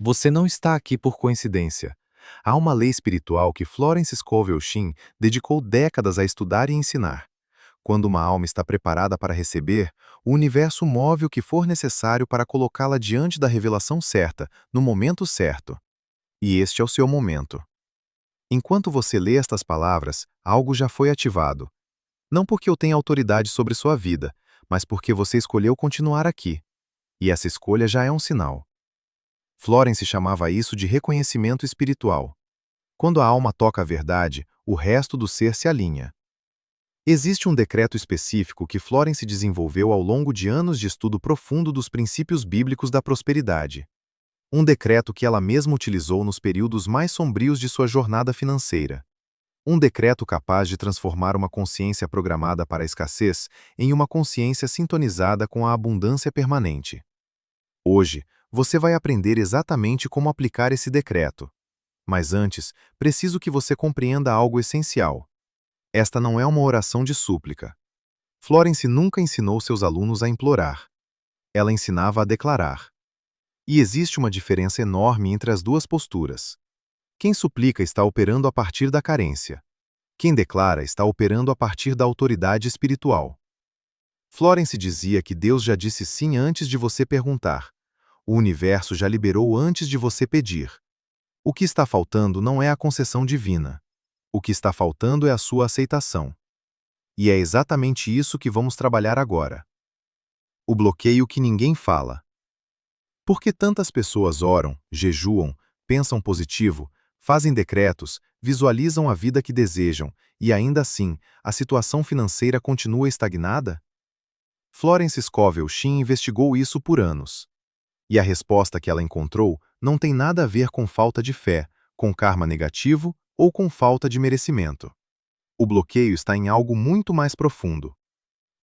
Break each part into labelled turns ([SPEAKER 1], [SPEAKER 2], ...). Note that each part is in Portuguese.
[SPEAKER 1] Você não está aqui por coincidência. Há uma lei espiritual que Florence Scovel Shinn dedicou décadas a estudar e ensinar. Quando uma alma está preparada para receber, o universo move o que for necessário para colocá-la diante da revelação certa, no momento certo. E este é o seu momento. Enquanto você lê estas palavras, algo já foi ativado. Não porque eu tenha autoridade sobre sua vida, mas porque você escolheu continuar aqui. E essa escolha já é um sinal. Florence chamava isso de reconhecimento espiritual. Quando a alma toca a verdade, o resto do ser se alinha. Existe um decreto específico que Florence desenvolveu ao longo de anos de estudo profundo dos princípios bíblicos da prosperidade. Um decreto que ela mesma utilizou nos períodos mais sombrios de sua jornada financeira. Um decreto capaz de transformar uma consciência programada para a escassez em uma consciência sintonizada com a abundância permanente. Hoje, você vai aprender exatamente como aplicar esse decreto. Mas antes, preciso que você compreenda algo essencial. Esta não é uma oração de súplica. Florence nunca ensinou seus alunos a implorar. Ela ensinava a declarar. E existe uma diferença enorme entre as duas posturas. Quem suplica está operando a partir da carência. Quem declara está operando a partir da autoridade espiritual. Florence dizia que Deus já disse sim antes de você perguntar. O universo já liberou antes de você pedir. O que está faltando não é a concessão divina. O que está faltando é a sua aceitação. E é exatamente isso que vamos trabalhar agora. O bloqueio que ninguém fala. Por que tantas pessoas oram, jejuam, pensam positivo, fazem decretos, visualizam a vida que desejam, e ainda assim, a situação financeira continua estagnada? Florence Scovel Shinn investigou isso por anos. E a resposta que ela encontrou não tem nada a ver com falta de fé, com karma negativo ou com falta de merecimento. O bloqueio está em algo muito mais profundo.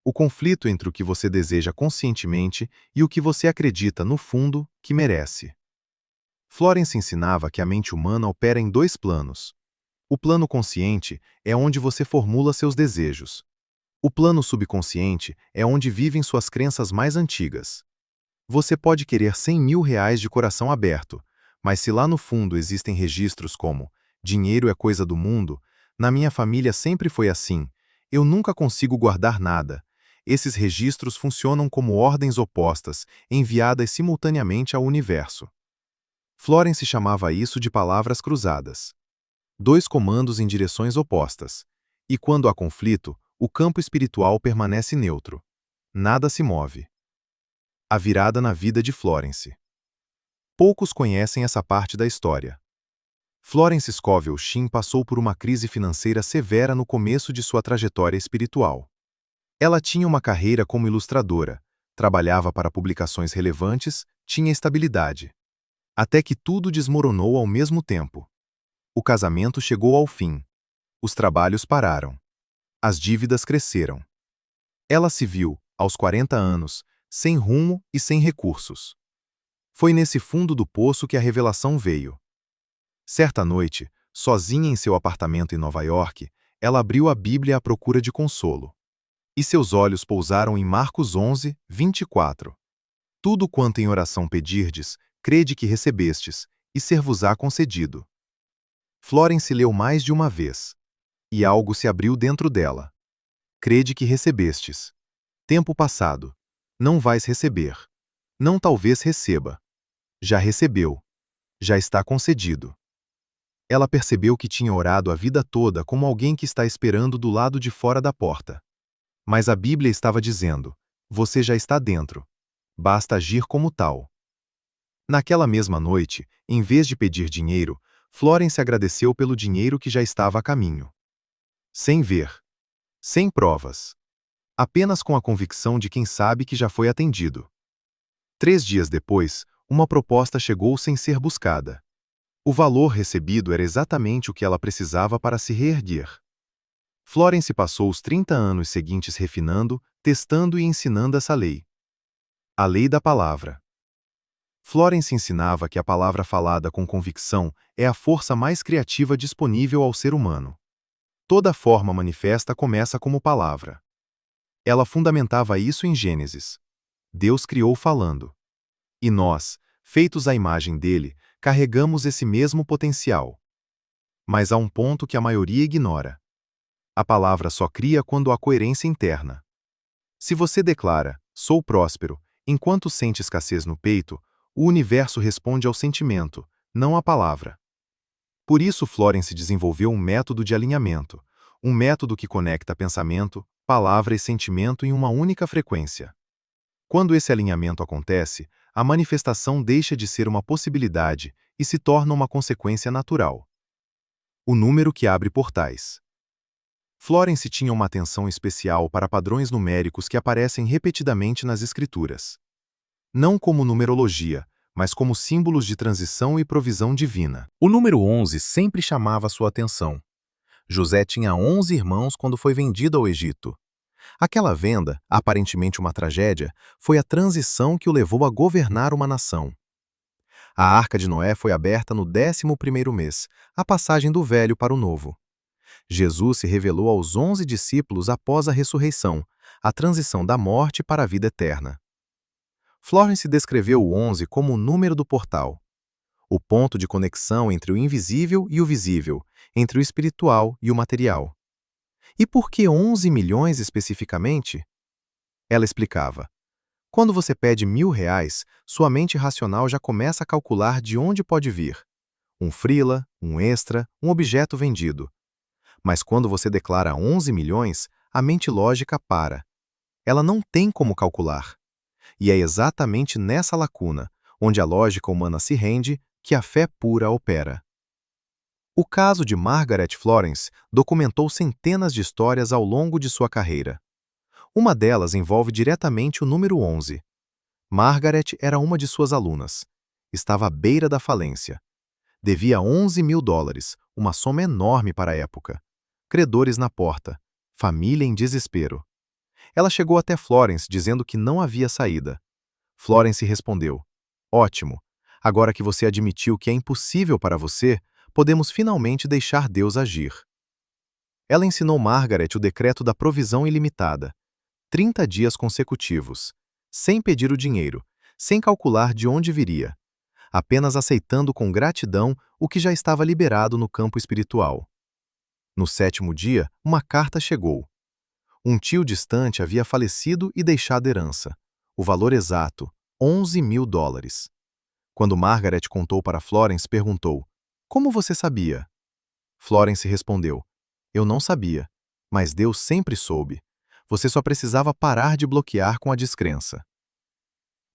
[SPEAKER 1] O conflito entre o que você deseja conscientemente e o que você acredita, no fundo, que merece. Florence ensinava que a mente humana opera em dois planos. O plano consciente é onde você formula seus desejos. O plano subconsciente é onde vivem suas crenças mais antigas. Você pode querer R$ 100.000 de coração aberto, mas se lá no fundo existem registros como dinheiro é coisa do mundo, na minha família sempre foi assim, eu nunca consigo guardar nada. Esses registros funcionam como ordens opostas, enviadas simultaneamente ao universo. Florence chamava isso de palavras cruzadas. Dois comandos em direções opostas. E quando há conflito, o campo espiritual permanece neutro. Nada se move. A virada na vida de Florence. Poucos conhecem essa parte da história. Florence Scovel Shinn passou por uma crise financeira severa no começo de sua trajetória espiritual. Ela tinha uma carreira como ilustradora, trabalhava para publicações relevantes, tinha estabilidade. Até que tudo desmoronou ao mesmo tempo. O casamento chegou ao fim. Os trabalhos pararam. As dívidas cresceram. Ela se viu, aos 40 anos, sem rumo e sem recursos. Foi nesse fundo do poço que a revelação veio. Certa noite, sozinha em seu apartamento em Nova York, ela abriu a Bíblia à procura de consolo. E seus olhos pousaram em Marcos 11, 24. Tudo quanto em oração pedirdes, crede que recebestes, e ser-vos-á concedido. Florence leu mais de uma vez. E algo se abriu dentro dela. Crede que recebestes. Tempo passado. Não vais receber. Não talvez receba. Já recebeu. Já está concedido. Ela percebeu que tinha orado a vida toda como alguém que está esperando do lado de fora da porta. Mas a Bíblia estava dizendo: você já está dentro. Basta agir como tal. Naquela mesma noite, em vez de pedir dinheiro, Florence agradeceu pelo dinheiro que já estava a caminho. Sem ver. Sem provas. Apenas com a convicção de quem sabe que já foi atendido. 3 dias depois, uma proposta chegou sem ser buscada. O valor recebido era exatamente o que ela precisava para se reerguer. Florence passou os 30 anos seguintes refinando, testando e ensinando essa lei. A lei da palavra. Florence ensinava que a palavra falada com convicção é a força mais criativa disponível ao ser humano. Toda forma manifesta começa como palavra. Ela fundamentava isso em Gênesis. Deus criou falando. E nós, feitos à imagem dele, carregamos esse mesmo potencial. Mas há um ponto que a maioria ignora. A palavra só cria quando há coerência interna. Se você declara, sou próspero, enquanto sente escassez no peito, o universo responde ao sentimento, não à palavra. Por isso Florence desenvolveu um método de alinhamento, um método que conecta pensamento, palavra e sentimento em uma única frequência. Quando esse alinhamento acontece, a manifestação deixa de ser uma possibilidade e se torna uma consequência natural. O número que abre portais. Florence tinha uma atenção especial para padrões numéricos que aparecem repetidamente nas escrituras. Não como numerologia, mas como símbolos de transição e provisão divina. O número 11 sempre chamava sua atenção. José tinha 11 irmãos quando foi vendido ao Egito. Aquela venda, aparentemente uma tragédia, foi a transição que o levou a governar uma nação. A Arca de Noé foi aberta no 11º mês, a passagem do velho para o novo. Jesus se revelou aos 11 discípulos após a ressurreição, a transição da morte para a vida eterna. Florence descreveu o 11 como o número do portal, o ponto de conexão entre o invisível e o visível, entre o espiritual e o material. E por que 11 milhões especificamente? Ela explicava. Quando você pede R$ 1.000, sua mente racional já começa a calcular de onde pode vir. Um freela, um extra, um objeto vendido. Mas quando você declara 11 milhões, a mente lógica para. Ela não tem como calcular. E é exatamente nessa lacuna, onde a lógica humana se rende, que a fé pura opera. O caso de Margaret Florence documentou centenas de histórias ao longo de sua carreira. Uma delas envolve diretamente o número 11. Margaret era uma de suas alunas. Estava à beira da falência. Devia $11.000, uma soma enorme para a época. Credores na porta. Família em desespero. Ela chegou até Florence dizendo que não havia saída. Florence respondeu: Ótimo. Agora que você admitiu que é impossível para você, podemos finalmente deixar Deus agir. Ela ensinou Margaret o decreto da provisão ilimitada. 30 dias consecutivos, sem pedir o dinheiro, sem calcular de onde viria, apenas aceitando com gratidão o que já estava liberado no campo espiritual. No 7º dia, uma carta chegou. Um tio distante havia falecido e deixado herança. O valor exato, $11.000. Quando Margaret contou para Florence, perguntou: Como você sabia? Florence respondeu: Eu não sabia, mas Deus sempre soube. Você só precisava parar de bloquear com a descrença.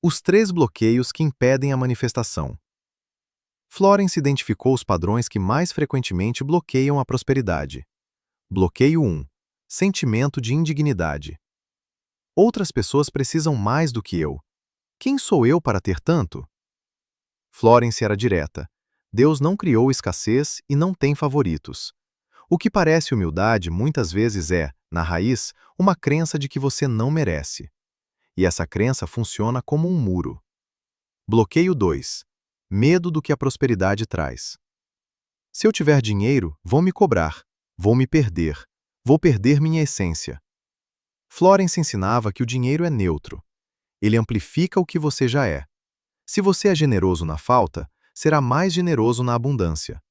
[SPEAKER 1] Os 3 bloqueios que impedem a manifestação. Florence identificou os padrões que mais frequentemente bloqueiam a prosperidade. Bloqueio 1. Sentimento de indignidade. Outras pessoas precisam mais do que eu. Quem sou eu para ter tanto? Florence era direta. Deus não criou escassez e não tem favoritos. O que parece humildade muitas vezes é, na raiz, uma crença de que você não merece. E essa crença funciona como um muro. Bloqueio 2. Medo do que a prosperidade traz. Se eu tiver dinheiro, vão me cobrar, vou me perder, vou perder minha essência. Florence ensinava que o dinheiro é neutro. Ele amplifica o que você já é. Se você é generoso na falta, será mais generoso na abundância.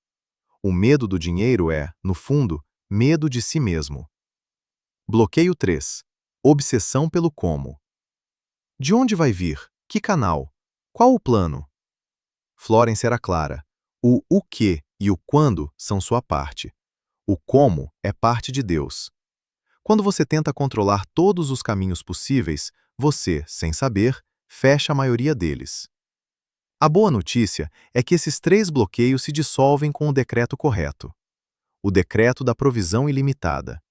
[SPEAKER 1] O medo do dinheiro é, no fundo, medo de si mesmo. Bloqueio 3. Obsessão pelo como. De onde vai vir? Que canal? Qual o plano? Florence era clara. O que e o quando são sua parte. O como é parte de Deus. Quando você tenta controlar todos os caminhos possíveis, você, sem saber, fecha a maioria deles. A boa notícia é que esses 3 bloqueios se dissolvem com o decreto correto. O decreto da provisão ilimitada.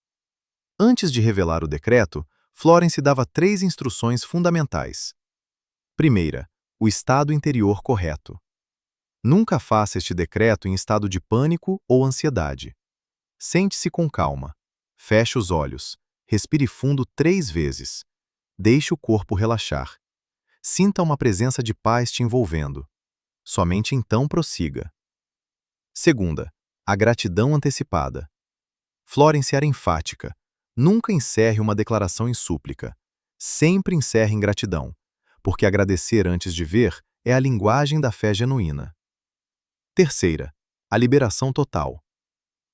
[SPEAKER 1] Antes de revelar o decreto, Florence dava 3 instruções fundamentais. Primeira, o estado interior correto. Nunca faça este decreto em estado de pânico ou ansiedade. Sente-se com calma. Feche os olhos. Respire fundo 3 vezes. Deixe o corpo relaxar. Sinta uma presença de paz te envolvendo. Somente então prossiga. Segunda, a gratidão antecipada. Florence era enfática. Nunca encerre uma declaração em súplica. Sempre encerre em gratidão, porque agradecer antes de ver é a linguagem da fé genuína. Terceira, a liberação total.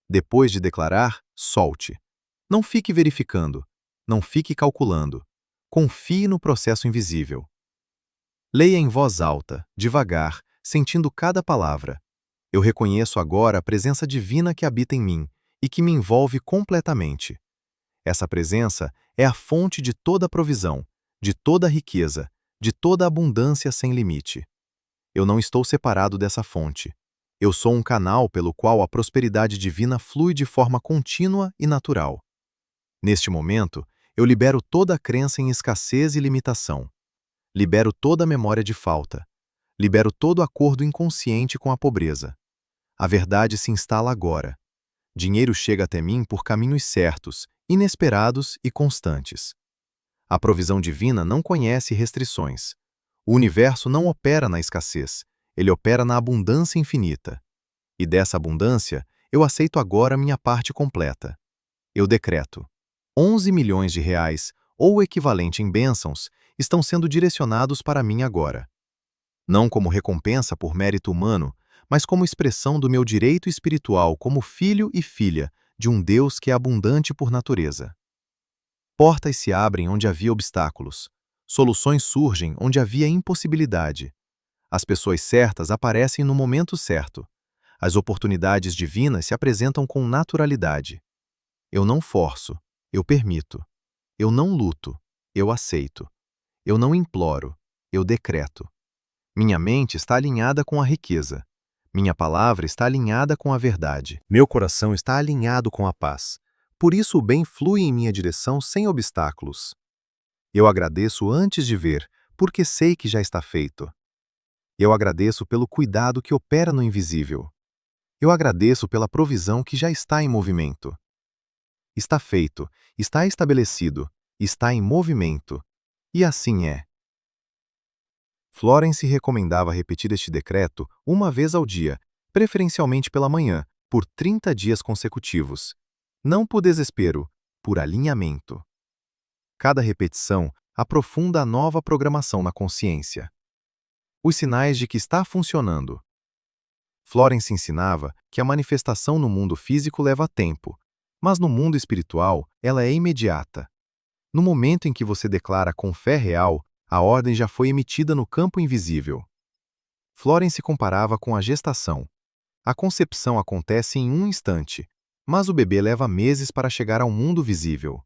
[SPEAKER 1] Depois de declarar, solte. Não fique verificando. Não fique calculando. Confie no processo invisível. Leia em voz alta, devagar, sentindo cada palavra. Eu reconheço agora a presença divina que habita em mim e que me envolve completamente. Essa presença é a fonte de toda a provisão, de toda a riqueza, de toda a abundância sem limite. Eu não estou separado dessa fonte. Eu sou um canal pelo qual a prosperidade divina flui de forma contínua e natural. Neste momento, eu libero toda a crença em escassez e limitação. Libero toda a memória de falta. Libero todo acordo inconsciente com a pobreza. A verdade se instala agora. Dinheiro chega até mim por caminhos certos, inesperados e constantes. A provisão divina não conhece restrições. O universo não opera na escassez, ele opera na abundância infinita. E dessa abundância, eu aceito agora minha parte completa. Eu decreto: 11 milhões de reais, ou o equivalente em bênçãos, estão sendo direcionados para mim agora. Não como recompensa por mérito humano, mas como expressão do meu direito espiritual como filho e filha de um Deus que é abundante por natureza. Portas se abrem onde havia obstáculos. Soluções surgem onde havia impossibilidade. As pessoas certas aparecem no momento certo. As oportunidades divinas se apresentam com naturalidade. Eu não forço, eu permito. Eu não luto, eu aceito. Eu não imploro, eu decreto. Minha mente está alinhada com a riqueza. Minha palavra está alinhada com a verdade. Meu coração está alinhado com a paz. Por isso o bem flui em minha direção sem obstáculos. Eu agradeço antes de ver, porque sei que já está feito. Eu agradeço pelo cuidado que opera no invisível. Eu agradeço pela provisão que já está em movimento. Está feito, está estabelecido, está em movimento. E assim é. Florence recomendava repetir este decreto uma vez ao dia, preferencialmente pela manhã, por 30 dias consecutivos. Não por desespero, por alinhamento. Cada repetição aprofunda a nova programação na consciência. Os sinais de que está funcionando. Florence ensinava que a manifestação no mundo físico leva tempo, mas no mundo espiritual ela é imediata. No momento em que você declara com fé real, a ordem já foi emitida no campo invisível. Florence comparava com a gestação. A concepção acontece em um instante, mas o bebê leva meses para chegar ao mundo visível.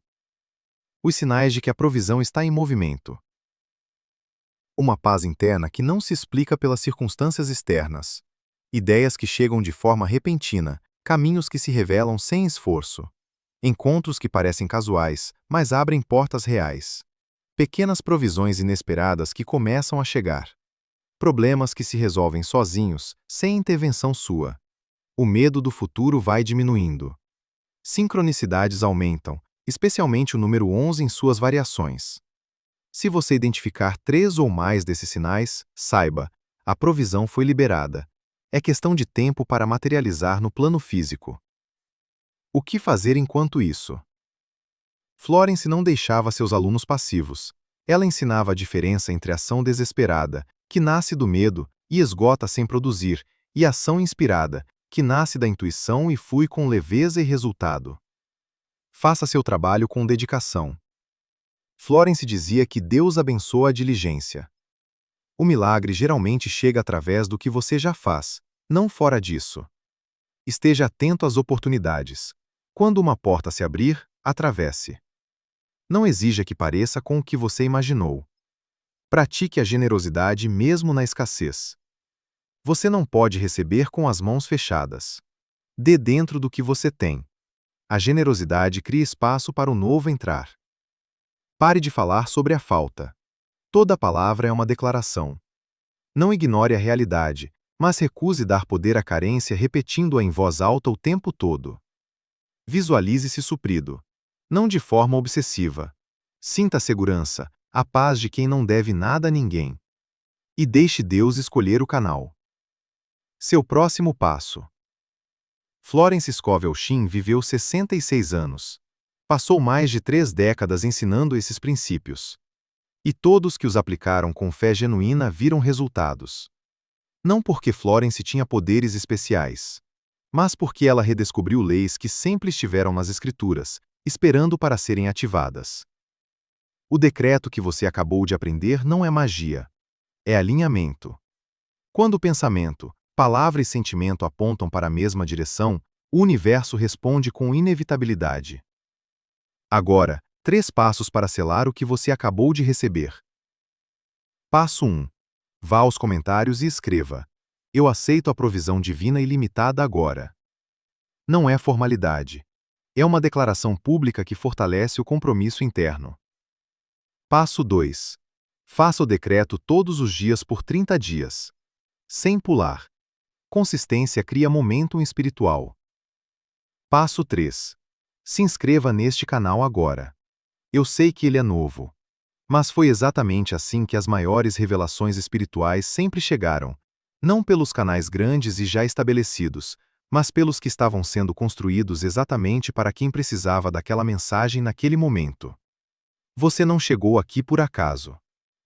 [SPEAKER 1] Os sinais de que a provisão está em movimento. Uma paz interna que não se explica pelas circunstâncias externas. Ideias que chegam de forma repentina, caminhos que se revelam sem esforço. Encontros que parecem casuais, mas abrem portas reais. Pequenas provisões inesperadas que começam a chegar. Problemas que se resolvem sozinhos, sem intervenção sua. O medo do futuro vai diminuindo. Sincronicidades aumentam, especialmente o número 11 em suas variações. Se você identificar 3 ou mais desses sinais, saiba, a provisão foi liberada. É questão de tempo para materializar no plano físico. O que fazer enquanto isso? Florence não deixava seus alunos passivos. Ela ensinava a diferença entre ação desesperada, que nasce do medo e esgota sem produzir, e ação inspirada, que nasce da intuição e flui com leveza e resultado. Faça seu trabalho com dedicação. Florence dizia que Deus abençoa a diligência. O milagre geralmente chega através do que você já faz, não fora disso. Esteja atento às oportunidades. Quando uma porta se abrir, atravesse. Não exija que pareça com o que você imaginou. Pratique a generosidade mesmo na escassez. Você não pode receber com as mãos fechadas. Dê dentro do que você tem. A generosidade cria espaço para o novo entrar. Pare de falar sobre a falta. Toda palavra é uma declaração. Não ignore a realidade, mas recuse dar poder à carência repetindo-a em voz alta o tempo todo. Visualize-se suprido. Não de forma obsessiva. Sinta a segurança, a paz de quem não deve nada a ninguém. E deixe Deus escolher o canal. Seu próximo passo. Florence Scovel Shinn viveu 66 anos. Passou mais de 3 décadas ensinando esses princípios. E todos que os aplicaram com fé genuína viram resultados. Não porque Florence tinha poderes especiais, mas porque ela redescobriu leis que sempre estiveram nas Escrituras, esperando para serem ativadas. O decreto que você acabou de aprender não é magia, é alinhamento. Quando o pensamento, palavra e sentimento apontam para a mesma direção, o universo responde com inevitabilidade. Agora, 3 passos para selar o que você acabou de receber. Passo 1. Vá aos comentários e escreva: Eu aceito a provisão divina ilimitada agora. Não é formalidade. É uma declaração pública que fortalece o compromisso interno. Passo 2. Faça o decreto todos os dias por 30 dias. Sem pular. Consistência cria momentum espiritual. Passo 3. Se inscreva neste canal agora. Eu sei que ele é novo. Mas foi exatamente assim que as maiores revelações espirituais sempre chegaram, não pelos canais grandes e já estabelecidos, mas pelos que estavam sendo construídos exatamente para quem precisava daquela mensagem naquele momento. Você não chegou aqui por acaso.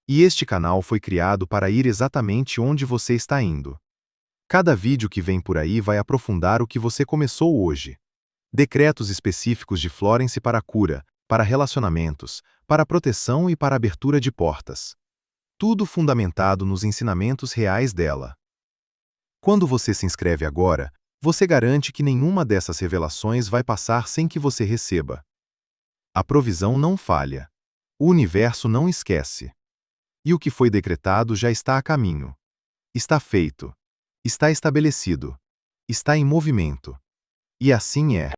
[SPEAKER 1] E este canal foi criado para ir exatamente onde você está indo. Cada vídeo que vem por aí vai aprofundar o que você começou hoje. Decretos específicos de Florence para a cura, para relacionamentos, para proteção e para abertura de portas. Tudo fundamentado nos ensinamentos reais dela. Quando você se inscreve agora, você garante que nenhuma dessas revelações vai passar sem que você receba. A provisão não falha. O universo não esquece. E o que foi decretado já está a caminho. Está feito. Está estabelecido. Está em movimento. E assim é.